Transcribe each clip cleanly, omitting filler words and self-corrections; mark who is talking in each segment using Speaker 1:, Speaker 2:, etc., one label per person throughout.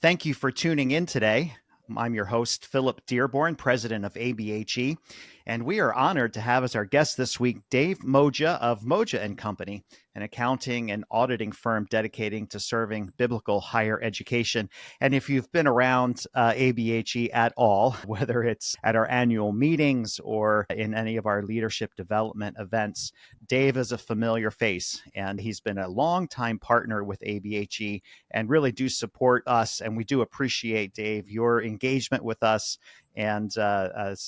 Speaker 1: Thank you for tuning in today. I'm your host, Philip Dearborn, president of ABHE, and we are honored to have as our guest this week Dave Moja of Moja and Company, an accounting and auditing firm dedicating to serving biblical higher education. And if you've been around ABHE at all, whether it's at our annual meetings or in any of our leadership development events, Dave is a familiar face, and he's been a longtime partner with ABHE and really do support us. And we do appreciate, Dave, your engagement with us. And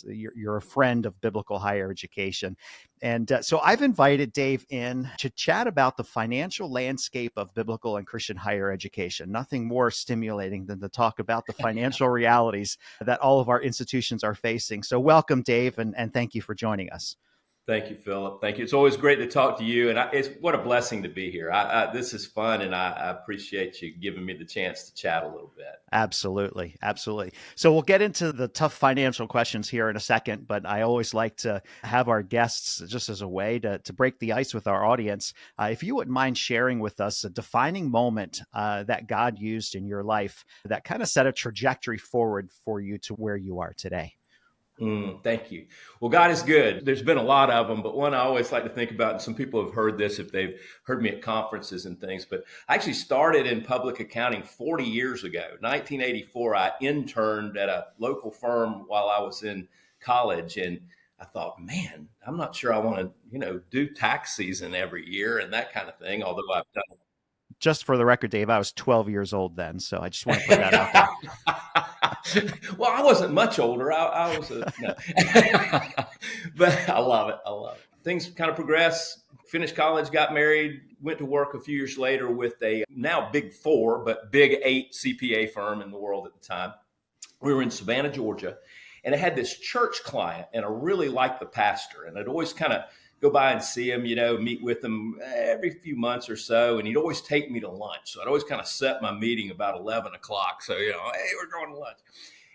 Speaker 1: you're a friend of biblical higher education. And so I've invited Dave in to chat about the financial landscape of biblical and Christian higher education. Nothing more stimulating than to talk about the financial realities that all of our institutions are facing. So welcome, Dave, and thank you for joining us.
Speaker 2: Thank you, Philip. Thank you. It's always great to talk to you. And it's what a blessing to be here. This is fun, and I appreciate you giving me the chance to chat a little bit.
Speaker 1: Absolutely. Absolutely. So we'll get into the tough financial questions here in a second, but I always like to have our guests just as a way to break the ice with our audience. If you wouldn't mind sharing with us a defining moment that God used in your life that kind of set a trajectory forward for you to where you are today.
Speaker 2: Thank you. Well, God is good. There's been a lot of them, but one I always like to think about, and some people have heard this if they've heard me at conferences and things, but I actually started in public accounting 40 years ago. 1984, I interned at a local firm while I was in college, and I thought, man, I'm not sure I want to, do tax season every year and that kind of thing, although I've done it.
Speaker 1: Just for the record, Dave, I was 12 years old then, so I just want to put that out there.
Speaker 2: Well, I wasn't much older. I was no. But I love it. Things kind of progressed, finished college, got married, went to work a few years later with a now Big 4, but Big 8 CPA firm in the world at the time. We were in Savannah, Georgia, and I had this church client, and I really liked the pastor, and I'd always kind of go by and see him, meet with him every few months or so. And he'd always take me to lunch. So I'd always kind of set my meeting about 11 o'clock. So, hey, we're going to lunch.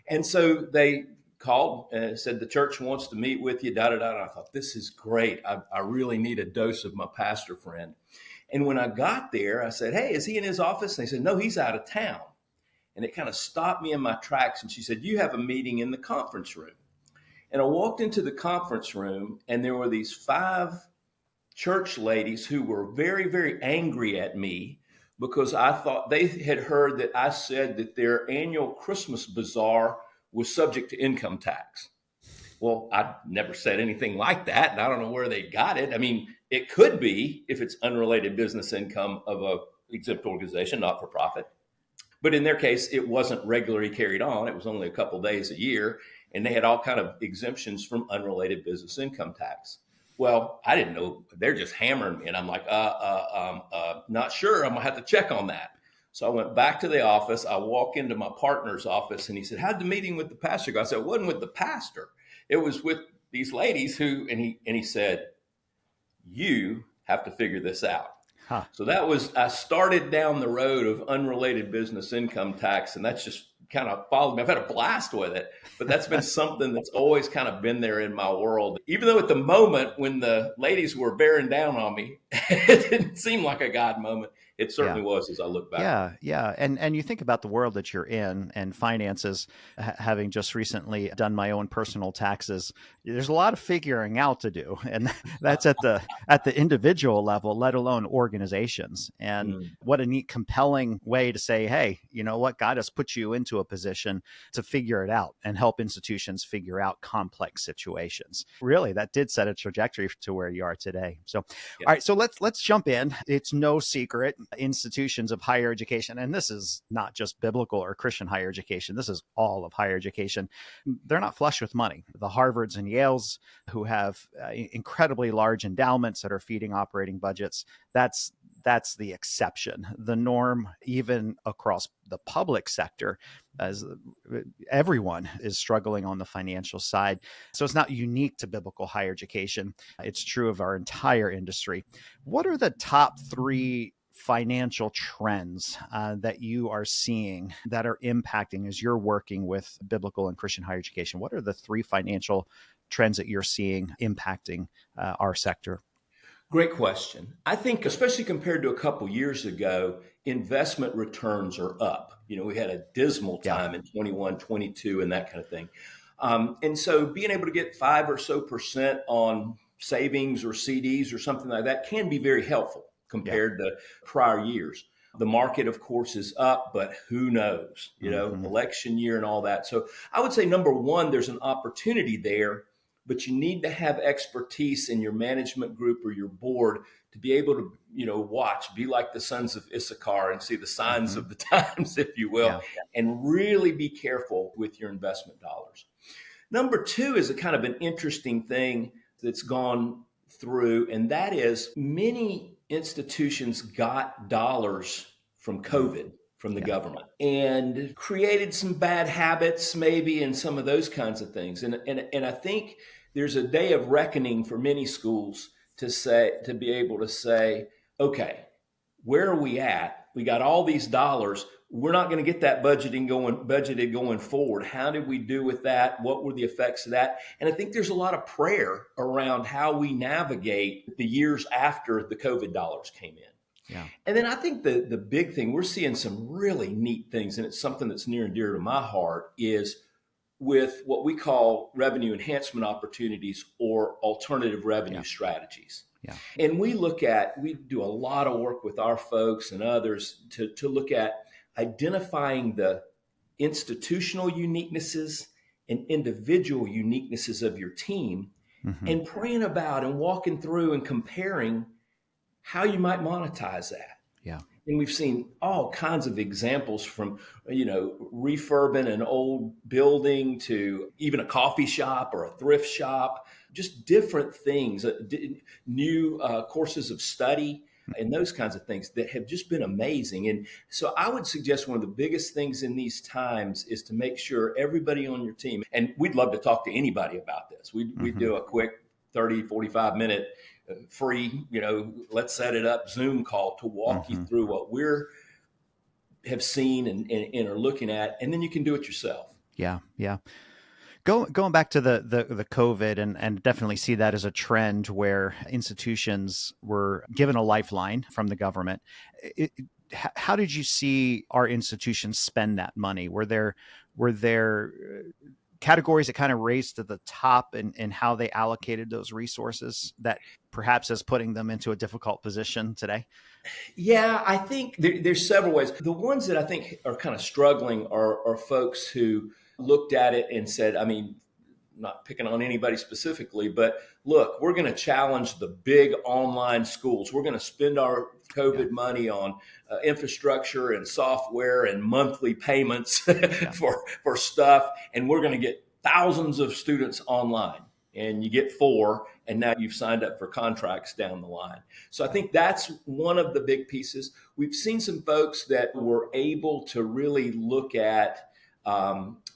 Speaker 2: And so they called and said, the church wants to meet with you, And I thought, this is great. I really need a dose of my pastor friend. And when I got there, I said, hey, is he in his office? And they said, no, he's out of town. And it kind of stopped me in my tracks. And she said, you have a meeting in the conference room. And I walked into the conference room, and there were these 5 church ladies who were very, very angry at me because I thought they had heard that I said that their annual Christmas bazaar was subject to income tax. Well, I never said anything like that, and I don't know where they got it. I mean, it could be if it's unrelated business income of a exempt organization, not for profit. But in their case, it wasn't regularly carried on. It was only a couple days a year. And they had all kind of exemptions from unrelated business income tax. Well, I didn't know. They're just hammering me. And I'm like, not sure. I'm going to have to check on that. So I went back to the office. I walk into my partner's office, and he said, how'd the meeting with the pastor go? I said, it wasn't with the pastor. It was with these ladies and he said, you have to figure this out. Huh. So I started down the road of unrelated business income tax, and that's just kind of followed me. I've had a blast with it, but that's been something that's always kind of been there in my world. Even though at the moment when the ladies were bearing down on me, it didn't seem like a God moment. It certainly was as I look back.
Speaker 1: Yeah. And you think about the world that you're in and finances, having just recently done my own personal taxes, there's a lot of figuring out to do. And that's at the individual level, let alone organizations. And what a neat, compelling way to say, hey, you know what? God has put you into a position to figure it out and help institutions figure out complex situations. Really, that did set a trajectory to where you are today. So, All right, so let's jump in. It's no secret. Institutions of higher education, and this is not just biblical or Christian higher education, this is all of higher education, they're not flush with money. The Harvards and Yales, who have incredibly large endowments that are feeding operating budgets, that's the exception. The norm, even across the public sector, as everyone is struggling on the financial side. So it's not unique to biblical higher education. It's true of our entire industry. What are the top 3 financial trends that you are seeing that are impacting as you're working with biblical and Christian higher education? What are the 3 financial trends that you're seeing impacting our sector?
Speaker 2: Great question. I think, especially compared to a couple years ago, investment returns are up. We had a dismal
Speaker 1: Yeah.
Speaker 2: time in 21, 22, and that kind of thing. And so being able to get 5% on savings or CDs or something like that can be very helpful
Speaker 1: Yeah.
Speaker 2: compared to prior years. The market, of course, is up, but who knows,
Speaker 1: Mm-hmm.
Speaker 2: election year and all that. So I would say, number one, there's an opportunity there, but you need to have expertise in your management group or your board to be able to, be like the sons of Issachar and see the signs
Speaker 1: Mm-hmm.
Speaker 2: of the times, if you will,
Speaker 1: Yeah.
Speaker 2: and really be careful with your investment dollars. Number two is a kind of an interesting thing that's gone through, and that is many institutions got dollars from COVID from the
Speaker 1: Yeah.
Speaker 2: government and created some bad habits, maybe, and some of those kinds of things. And I think there's a day of reckoning for many schools to be able to say, okay, where are we at? We got all these dollars. We're not going to get that budgeted going forward. How did we do with that? What were the effects of that? And I think there's a lot of prayer around how we navigate the years after the COVID dollars came in.
Speaker 1: Yeah.
Speaker 2: And then I think the big thing, we're seeing some really neat things, and it's something that's near and dear to my heart, is with what we call revenue enhancement opportunities or alternative revenue
Speaker 1: Yeah.
Speaker 2: strategies.
Speaker 1: Yeah.
Speaker 2: And we do a lot of work with our folks and others to look at identifying the institutional uniquenesses and individual uniquenesses of your team
Speaker 1: Mm-hmm.
Speaker 2: and praying about and walking through and comparing how you might monetize that.
Speaker 1: Yeah.
Speaker 2: And we've seen all kinds of examples from, refurbing an old building to even a coffee shop or a thrift shop, just different things, new courses of study and those kinds of things that have just been amazing. And so I would suggest one of the biggest things in these times is to make sure everybody on your team, and we'd love to talk to anybody about this. We do a quick 30, 45-minute free, let's set it up Zoom call to walk you
Speaker 1: Mm-hmm.
Speaker 2: through what we're have seen and are looking at, and then you can do it yourself.
Speaker 1: Yeah. Yeah. Going back to the COVID and definitely see that as a trend where institutions were given a lifeline from the government. How did you see our institutions spend that money? Were there categories that kind of raised to the top in how they allocated those resources that perhaps is putting them into a difficult position today?
Speaker 2: Yeah, I think there's several ways. The ones that I think are kind of struggling are folks who looked at it and said, I mean, not picking on anybody specifically, but look, we're going to challenge the big online schools. We're going to spend our COVID money on infrastructure and software and monthly payments for stuff, and we're going to get thousands of students online. And you get 4, and now you've signed up for contracts down the line. So I think that's one of the big pieces. We've seen some folks that were able to really look at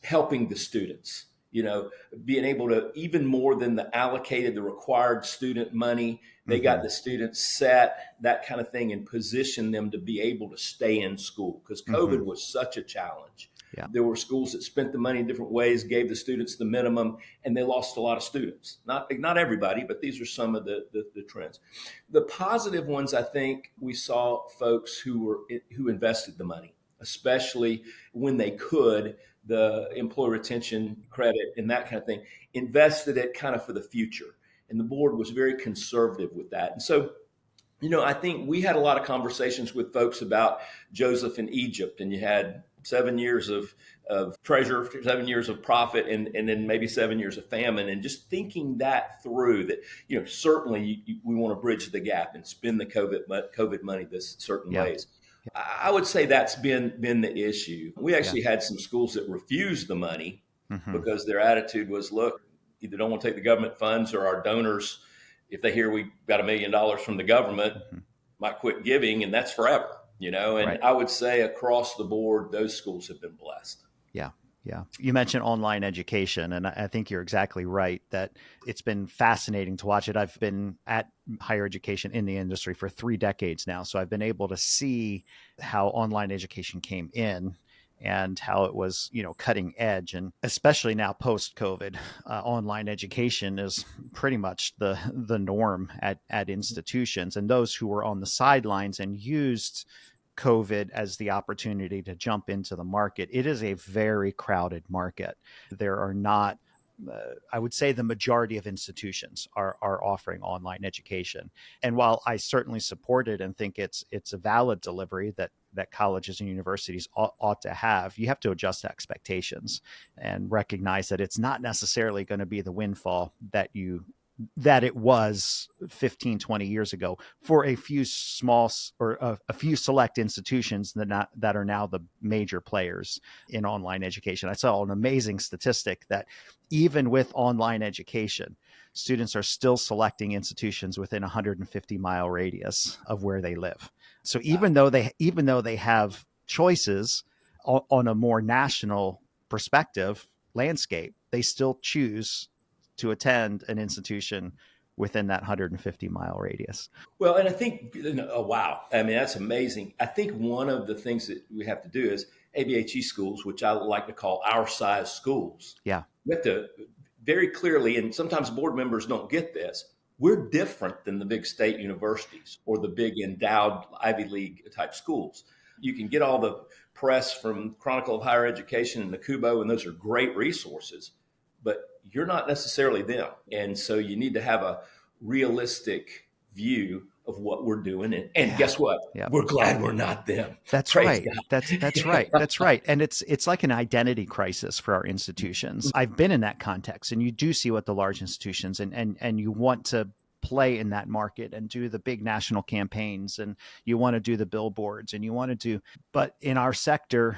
Speaker 2: helping the students, being able to, even more than the required student money, they got the students set, that kind of thing, and position them to be able to stay in school because COVID was such a challenge.
Speaker 1: Yeah.
Speaker 2: There were schools that spent the money in different ways, gave the students the minimum, and they lost a lot of students. Not everybody, but these are some of the trends. The positive ones, I think, we saw folks who invested the money, especially when they could, the employee retention credit and that kind of thing, invested it kind of for the future. And the board was very conservative with that. And so, I think we had a lot of conversations with folks about Joseph in Egypt, and you had 7 years of treasure, 7 years of profit, and then maybe 7 years of famine, and just thinking that through, that, certainly we want to bridge the gap and spend the COVID money this certain ways. I would say that's been the issue. We actually had some schools that refused the money because their attitude was, look, either don't want to take the government funds, or our donors, if they hear we got $1 million from the government, might quit giving, and that's forever, and I would say across the board, those schools have been blessed.
Speaker 1: Yeah. Yeah. You mentioned online education, and I think you're exactly right that it's been fascinating to watch it. I've been at higher education in the industry for 3 decades now. So I've been able to see how online education came in and how it was, cutting edge. And especially now post-COVID, online education is pretty much the norm at institutions. And those who were on the sidelines and used COVID as the opportunity to jump into the market. It is a very crowded market. There are not, I would say the majority of institutions are offering online education. And while I certainly support it and think it's a valid delivery that colleges and universities ought to have, you have to adjust expectations and recognize that it's not necessarily going to be the windfall that it was 15, 20 years ago for a few small or a few select institutions that are now the major players in online education. I saw an amazing statistic that even with online education, students are still selecting institutions within a 150-mile radius of where they live. So even though they have choices on a more national perspective landscape, they still choose to attend an institution within that 150-mile radius.
Speaker 2: Well, and I think, oh, wow. I mean, that's amazing. I think one of the things that we have to do is ABHE schools, which I like to call our size schools.
Speaker 1: Yeah.
Speaker 2: We have to very clearly, and sometimes board members don't get this, we're different than the big state universities or the big endowed Ivy League type schools. You can get all the press from Chronicle of Higher Education and the Kubo, and those are great resources, but you're not necessarily them. And so you need to have a realistic view of what we're doing. And guess what? Yep. We're glad we're not them.
Speaker 1: That's right. That's right. That's right. And it's like an identity crisis for our institutions. I've been in that context, and you do see what the large institutions and you want to play in that market and do the big national campaigns, and you want to do the billboards, and you want to do, but in our sector,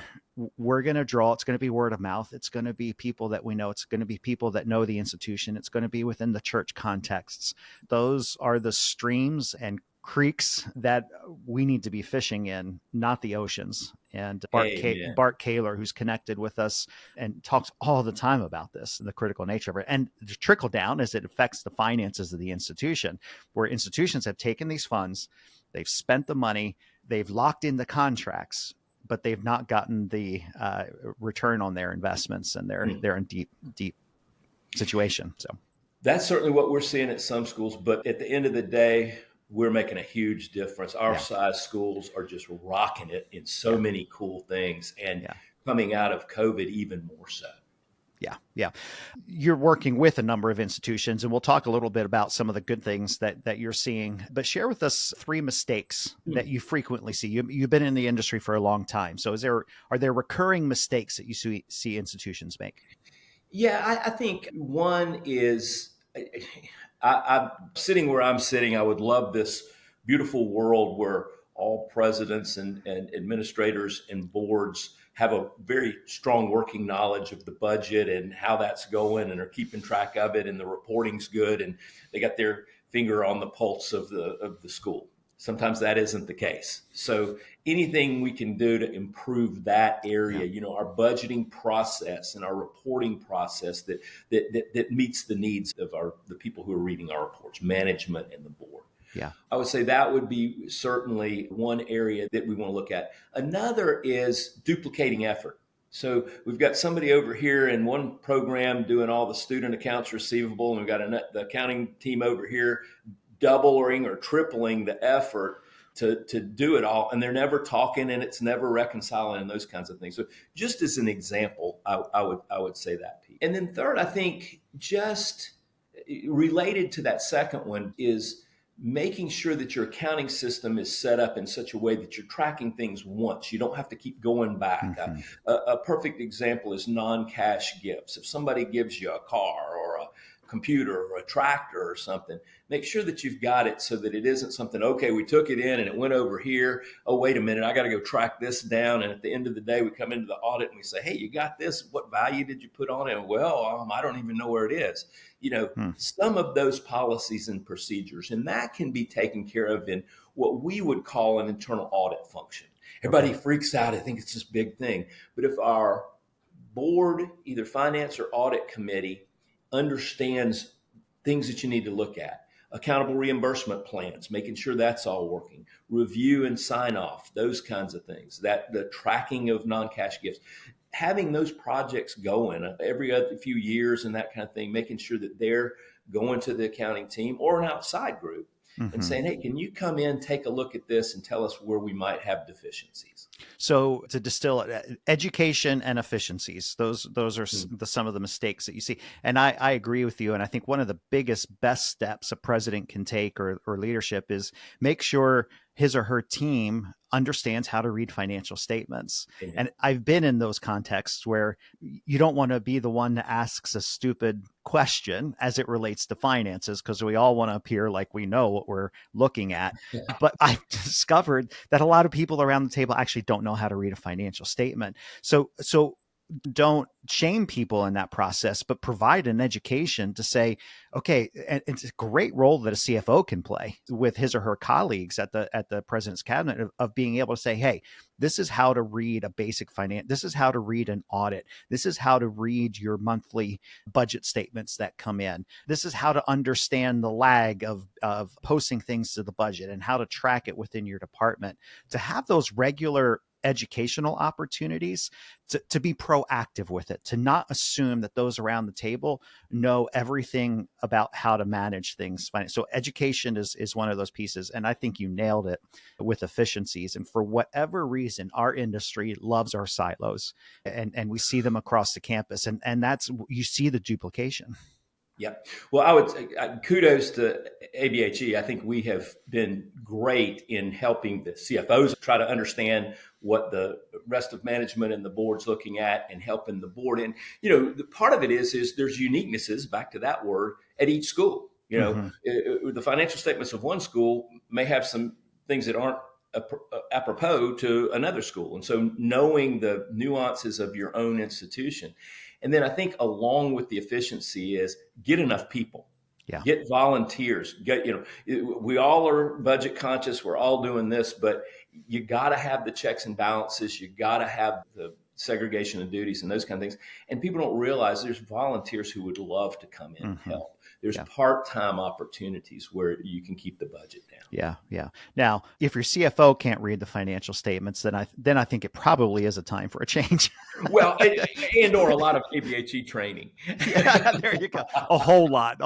Speaker 1: we're going to draw, it's going to be word of mouth. It's going to be people that we know. It's going to be people that know the institution. It's going to be within the church contexts. Those are the streams and creeks that we need to be fishing in, not the oceans. And Bart Kaler, who's connected with us and talks all the time about this, the critical nature of it. And the trickle down as it affects the finances of the institution, where institutions have taken these funds, they've spent the money, they've locked in the contracts, but they've not gotten the return on their investments, and they're in deep situation. So
Speaker 2: that's certainly what we're seeing at some schools. But at the end of the day, we're making a huge difference. Our size schools are just rocking it in so many cool things, and coming out of COVID even more so.
Speaker 1: Yeah. You're working with a number of institutions, and we'll talk a little bit about some of the good things that you're seeing, but share with us 3 mistakes that you frequently see. You've been in the industry for a long time. So are there recurring mistakes that you see institutions make?
Speaker 2: Yeah, I think one is, I'm sitting where I'm sitting. I would love this beautiful world where all presidents and administrators and boards have a very strong working knowledge of the budget and how that's going, and are keeping track of it, and the reporting's good, and they got their finger on the pulse of the school. Sometimes that isn't the case. So anything we can do to improve that area, our budgeting process and our reporting process that meets the needs of the people who are reading our reports, management and the board.
Speaker 1: Yeah,
Speaker 2: I would say that would be certainly one area that we want to look at. Another is duplicating effort. So we've got somebody over here in one program doing all the student accounts receivable, and we've got the accounting team over here doubling or tripling the effort to do it all, and they're never talking, and it's never reconciling, and those kinds of things. So just as an example, I would say that piece. And then third, I think just related to that second one is making sure that your accounting system is set up in such a way that you're tracking things once. You don't have to keep going back. Mm-hmm. A perfect example is non-cash gifts. If somebody gives you a car or a computer or a tractor or something, make sure that you've got it so that it isn't something, okay, we took it in and it went over here. Oh, wait a minute, I got to go track this down. And at the end of the day, we come into the audit and we say, hey, you got this? What value did you put on it? Well, I don't even know where it is. Some of those policies and procedures, and that can be taken care of in what we would call an internal audit function. Everybody freaks out. I think it's this big thing. But if our board, either finance or audit committee, understands things that you need to look at, accountable reimbursement plans, making sure that's all working, review and sign off, those kinds of things, that the tracking of non-cash gifts, having those projects going every other few years and that kind of thing, making sure that they're going to the accounting team or an outside group and
Speaker 1: Hmm.
Speaker 2: saying, hey, can you come in, take a look at this and tell us where we might have deficiencies?
Speaker 1: So to distill it, education and efficiencies, those are
Speaker 2: Mm.
Speaker 1: some of the mistakes that you see. And I agree with you. And I think one of the best steps a president can take, or leadership, is make sure his or her team understands how to read financial statements.
Speaker 2: Amen.
Speaker 1: And I've been in those contexts where you don't want to be the one that asks a stupid question as it relates to finances, because we all want to appear like we know what we're looking at. But I discovered that a lot of people around the table actually don't know how to read a financial statement. So don't shame people in that process, but provide an education to say, okay, and it's a great role that a CFO can play with his or her colleagues at the president's cabinet, of being able to say, hey, this is how to read a basic finance. This is how to read an audit. This is how to read your monthly budget statements that come in. This is how to understand the lag of posting things to the budget and how to track it within your department. To have those regular educational opportunities, to be proactive with it, to not assume that those around the table know everything about how to manage things. So education is one of those pieces. And I think you nailed it with efficiencies. And for whatever reason, our industry loves our silos, and we see them across the campus. And that's, you see the duplication.
Speaker 2: Yeah. Well, I would say kudos to ABHE. I think we have been great in helping the CFOs try to understand what the rest of management and the board's looking at, and helping the board. And, the part of it is there's uniquenesses, back to that word, at each school.
Speaker 1: Mm-hmm.
Speaker 2: The financial statements of one school may have some things that aren't apropos to another school. And so knowing the nuances of your own institution. And then I think along with the efficiency is get enough people,
Speaker 1: Yeah.
Speaker 2: get volunteers, we all are budget conscious. We're all doing this, but you got to have the checks and balances. You got to have the segregation of duties and those kind of things. And people don't realize there's volunteers who would love to come in and
Speaker 1: Mm-hmm.
Speaker 2: help. There's
Speaker 1: Yeah.
Speaker 2: part-time opportunities where you can keep the budget down.
Speaker 1: Yeah, yeah. Now, if your CFO can't read the financial statements, then I think it probably is a time for a change.
Speaker 2: Well, and or a lot of ABHE training.
Speaker 1: Yeah, there you go. A whole lot.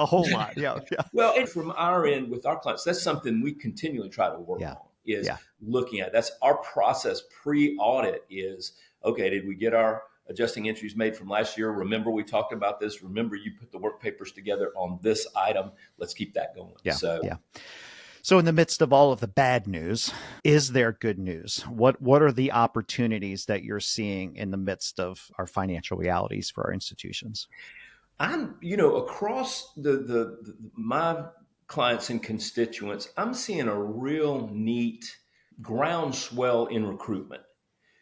Speaker 1: Yeah, yeah,
Speaker 2: Well, and from our end with our clients, that's something we continually try to work
Speaker 1: yeah,
Speaker 2: on, is
Speaker 1: yeah.
Speaker 2: looking at. That's our process pre-audit is, okay, did we get our adjusting entries made from last year? Remember, we talked about this. Remember, you put the work papers together on this item. Let's keep that going.
Speaker 1: Yeah,
Speaker 2: So,
Speaker 1: yeah. So in the midst of all of the bad news, is there good news? What are the opportunities that you're seeing in the midst of our financial realities for our institutions?
Speaker 2: I'm, across my clients and constituents, I'm seeing a real neat groundswell in recruitment.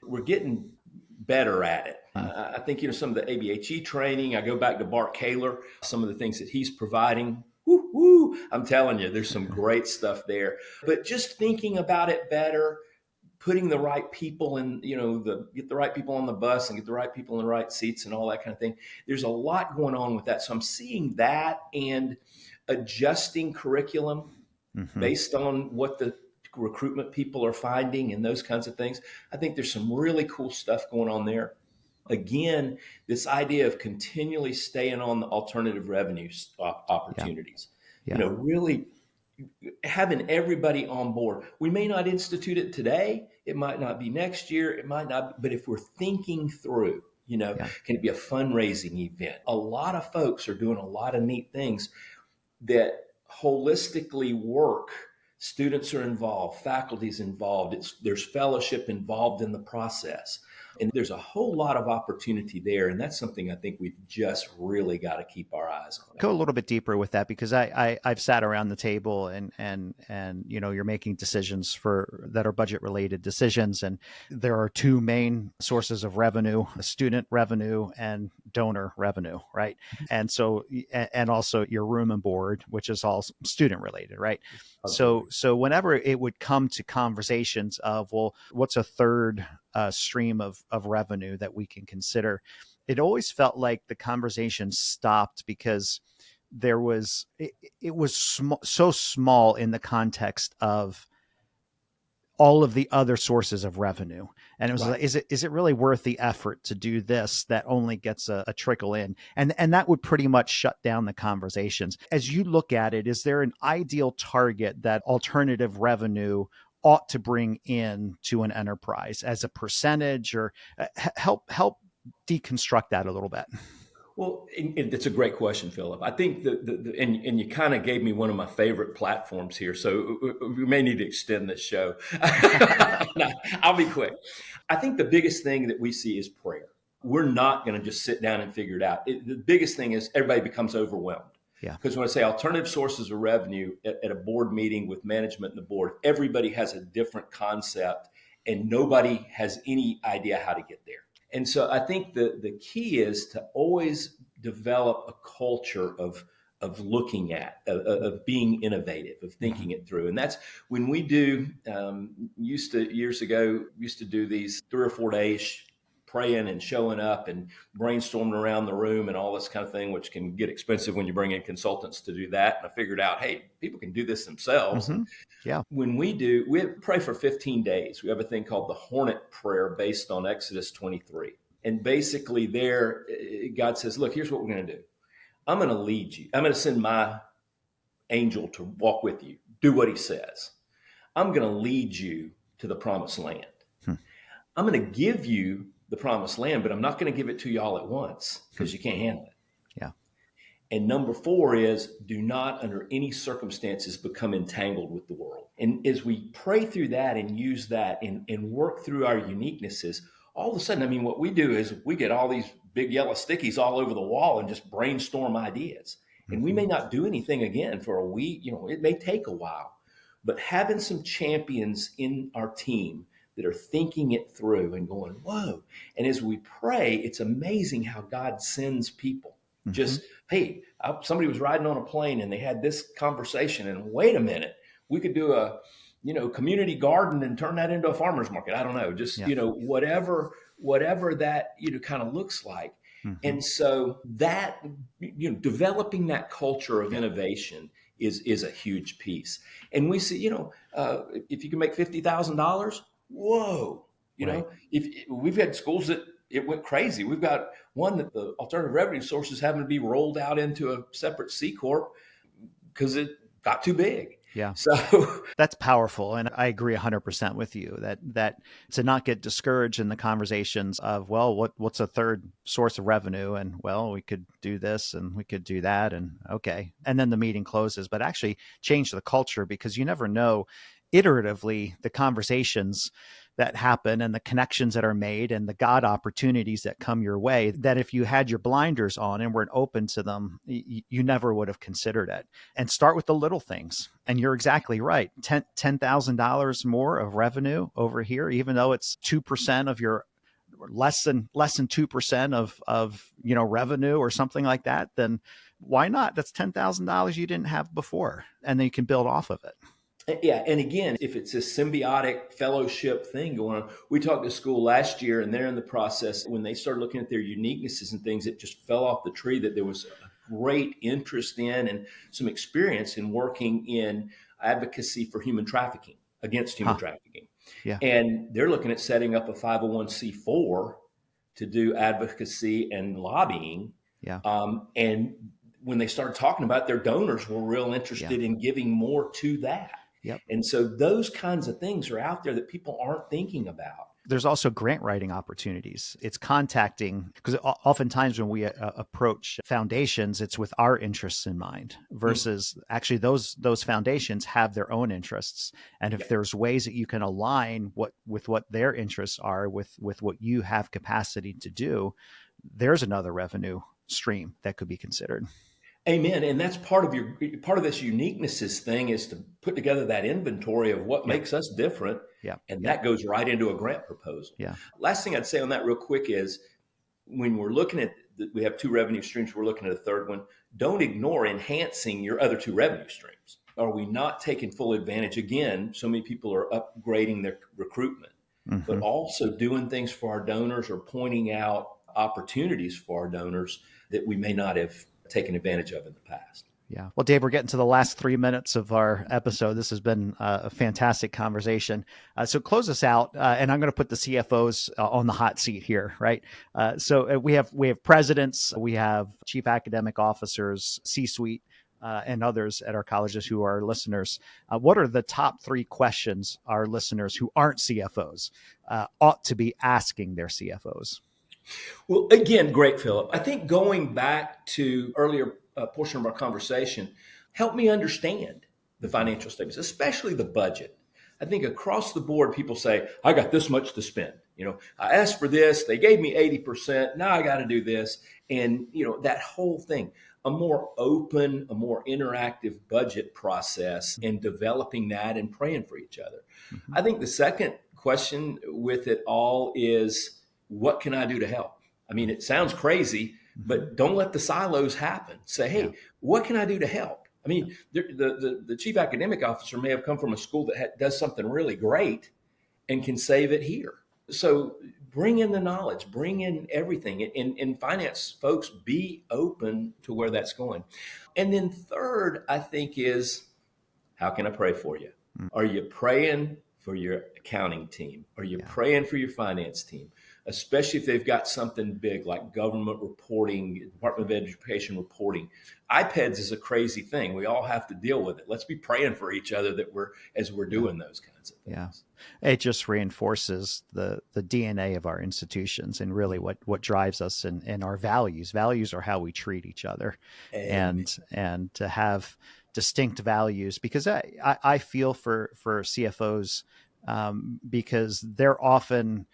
Speaker 2: We're getting better at it.
Speaker 1: Hmm.
Speaker 2: I think, some of the ABHE training, I go back to Bart Kaler, some of the things that he's providing. Woo, woo, I'm telling you, there's some great stuff there. But just thinking about it better, putting the right people in, get the right people on the bus and get the right people in the right seats and all that kind of thing. There's a lot going on with that. So I'm seeing that, and adjusting curriculum
Speaker 1: Mm-hmm.
Speaker 2: based on what the recruitment people are finding and those kinds of things. I think there's some really cool stuff going on there. Again, this idea of continually staying on the alternative revenue
Speaker 1: Yeah,
Speaker 2: opportunities,
Speaker 1: yeah,
Speaker 2: really having everybody on board. We may not institute it today. It might not be next year. It might not, but if we're thinking through,
Speaker 1: yeah.
Speaker 2: can it be a fundraising event? A lot of folks are doing a lot of neat things that holistically work. Students are involved, faculty's involved, there's fellowship involved in the process. And there's a whole lot of opportunity there. And that's something I think we've just really got to keep our eyes on.
Speaker 1: Go a little bit deeper with that, because I've sat around the table, and you're making decisions that are budget related decisions, and there are two main sources of revenue: student revenue and donor revenue, right? And so, and also your room and board, which is all student related, right?
Speaker 2: Absolutely.
Speaker 1: So whenever it would come to conversations of, well, what's a third stream of revenue that we can consider, it always felt like the conversation stopped because it was so small in the context of all of the other sources of revenue. And it was
Speaker 2: Right.
Speaker 1: like, is it really worth the effort to do this that only gets a trickle in? And that would pretty much shut down the conversations. As you look at it, is there an ideal target that alternative revenue ought to bring in to an enterprise as a percentage, or help deconstruct that a little bit?
Speaker 2: Well, and it's a great question, Philip. I think and you kind of gave me one of my favorite platforms here, so we may need to extend this show. No, I'll be quick. I think the biggest thing that we see is prayer. We're not going to just sit down and figure it out. The biggest thing is everybody becomes overwhelmed.
Speaker 1: Yeah.
Speaker 2: Because when I say alternative sources of revenue at a board meeting with management and the board, everybody has a different concept and nobody has any idea how to get there. And so I think the key is to always develop a culture of looking at, of being innovative, of thinking it through. And that's when we do, years ago, used to do these 3 or 4 days praying and showing up and brainstorming around the room and all this kind of thing, which can get expensive when you bring in consultants to do that. And I figured out, hey, people can do this themselves.
Speaker 1: Mm-hmm. Yeah.
Speaker 2: When we pray for 15 days. We have a thing called the Hornet Prayer based on Exodus 23. And basically there, God says, look, here's what we're going to do. I'm going to lead you. I'm going to send my angel to walk with you. Do what he says. I'm going to lead you to the promised land. I'm going to give you the promised land, but I'm not going to give it to you all at once because you can't handle it.
Speaker 1: Yeah.
Speaker 2: And number 4 is do not under any circumstances become entangled with the world. And as we pray through that and use that and work through our uniquenesses, all of a sudden, I mean, what we do is we get all these big yellow stickies all over the wall and just brainstorm ideas. And we may not do anything again for a week. It may take a while, but having some champions in our team that are thinking it through and going, whoa. And as we pray, it's amazing how God sends people. Just, hey, somebody was riding on a plane and they had this conversation, and wait a minute, we could do a, community garden and turn that into a farmer's market. I don't know, just, whatever that, kind of looks like. And so that, developing that culture of innovation is a huge piece. And we see, if you can make $50,000, whoa, if we've had schools that it went crazy. We've got one that the alternative revenue sources having to be rolled out into a separate C Corp because it got too big.
Speaker 1: Yeah.
Speaker 2: So
Speaker 1: that's powerful. And I agree 100% with you that to not get discouraged in the conversations of, well, what's a third source of revenue? And well, we could do this and we could do that. And okay. And then the meeting closes, but actually change the culture, because you never know iteratively the conversations that happen and the connections that are made and the God opportunities that come your way, that if you had your blinders on and weren't open to them, you never would have considered it. And start with the little things. And you're exactly right. $10,000 more of revenue over here, even though it's 2% of your less than 2% of revenue or something like that, then why not? That's $10,000 you didn't have before, and then you can build off of it.
Speaker 2: Yeah. And again, if it's a symbiotic fellowship thing going on, we talked to school last year and they're in the process when they started looking at their uniquenesses and things, it just fell off the tree that there was a great interest in and some experience in working in advocacy for human trafficking, against human trafficking.
Speaker 1: Yeah.
Speaker 2: And they're looking at setting up a 501c4 to do advocacy and lobbying.
Speaker 1: Yeah.
Speaker 2: And when they started talking about it, their donors were real interested in giving more to that.
Speaker 1: Yep.
Speaker 2: And so those kinds of things are out there that people aren't thinking about.
Speaker 1: There's also grant writing opportunities. It's contacting, because oftentimes when we approach foundations, it's with our interests in mind versus actually those foundations have their own interests. And if there's ways that you can align with what their interests are with what you have capacity to do, there's another revenue stream that could be considered.
Speaker 2: Amen. And that's part of this uniquenesses thing is to put together that inventory of what makes us different.
Speaker 1: Yeah.
Speaker 2: And that goes right into a grant proposal.
Speaker 1: Yeah.
Speaker 2: Last thing I'd say on that real quick is when we're looking at, we have 2 revenue streams, we're looking at a third one. Don't ignore enhancing your other 2 revenue streams. Are we not taking full advantage? Again, so many people are upgrading their recruitment, but also doing things for our donors or pointing out opportunities for our donors that we may not have taken advantage of in the past.
Speaker 1: Yeah. Well, Dave, we're getting to the last 3 minutes of our episode. This has been a fantastic conversation. So close us out, and I'm going to put the CFOs on the hot seat here, right? So we have presidents, we have chief academic officers, C-suite, and others at our colleges who are listeners. What are the top 3 questions our listeners who aren't CFOs ought to be asking their CFOs?
Speaker 2: Well, again, great, Philip. I think going back to earlier portion of our conversation, help me understand the financial statements, especially the budget. I think across the board, people say, I got this much to spend. I asked for this, they gave me 80%. Now I got to do this. And, that whole thing, a more open, a more interactive budget process and developing that and praying for each other.
Speaker 1: Mm-hmm.
Speaker 2: I think the second question with it all is, what can I do to help? I mean, it sounds crazy, but don't let the silos happen. Say, hey, what can I do to help? I mean, the chief academic officer may have come from a school that does something really great and can save it here. So bring in the knowledge, bring in everything. In finance, folks, be open to where that's going. And then third, I think is, how can I pray for you? Are you praying for your accounting team? Are you praying for your finance team? Especially if they've got something big like government reporting, Department of Education reporting. iPads is a crazy thing. We all have to deal with it. Let's be praying for each other as we're doing those kinds of things.
Speaker 1: Yeah. It just reinforces the DNA of our institutions and really what drives us and our values. Values are how we treat each other. And to have distinct values, because I feel for CFOs because they're often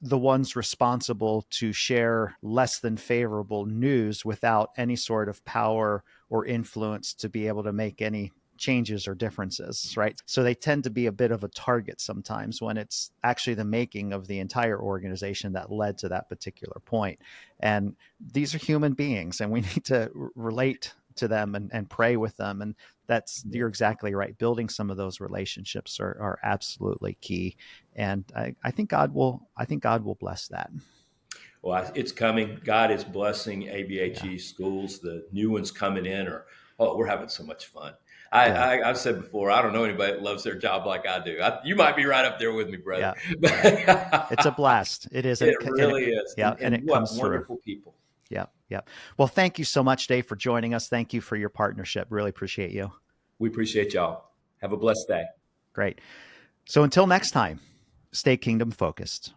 Speaker 1: the ones responsible to share less than favorable news without any sort of power or influence to be able to make any changes or differences, right? So they tend to be a bit of a target sometimes when it's actually the making of the entire organization that led to that particular point. And these are human beings, and we need to relate to them and pray with them. And you're exactly right. Building some of those relationships are absolutely key. And I think God will bless that.
Speaker 2: Well, it's coming. God is blessing ABHE schools. The new ones coming in we're having so much fun. I've said before, I don't know anybody that loves their job like I do. You might be right up there with me, brother.
Speaker 1: Yeah. It's a blast. It is.
Speaker 2: It really is.
Speaker 1: Yeah. And it comes through.
Speaker 2: Wonderful people.
Speaker 1: Yeah. Yeah. Well, thank you so much, Dave, for joining us. Thank you for your partnership. Really appreciate you.
Speaker 2: We appreciate y'all. Have a blessed day.
Speaker 1: Great. So until next time, stay kingdom focused.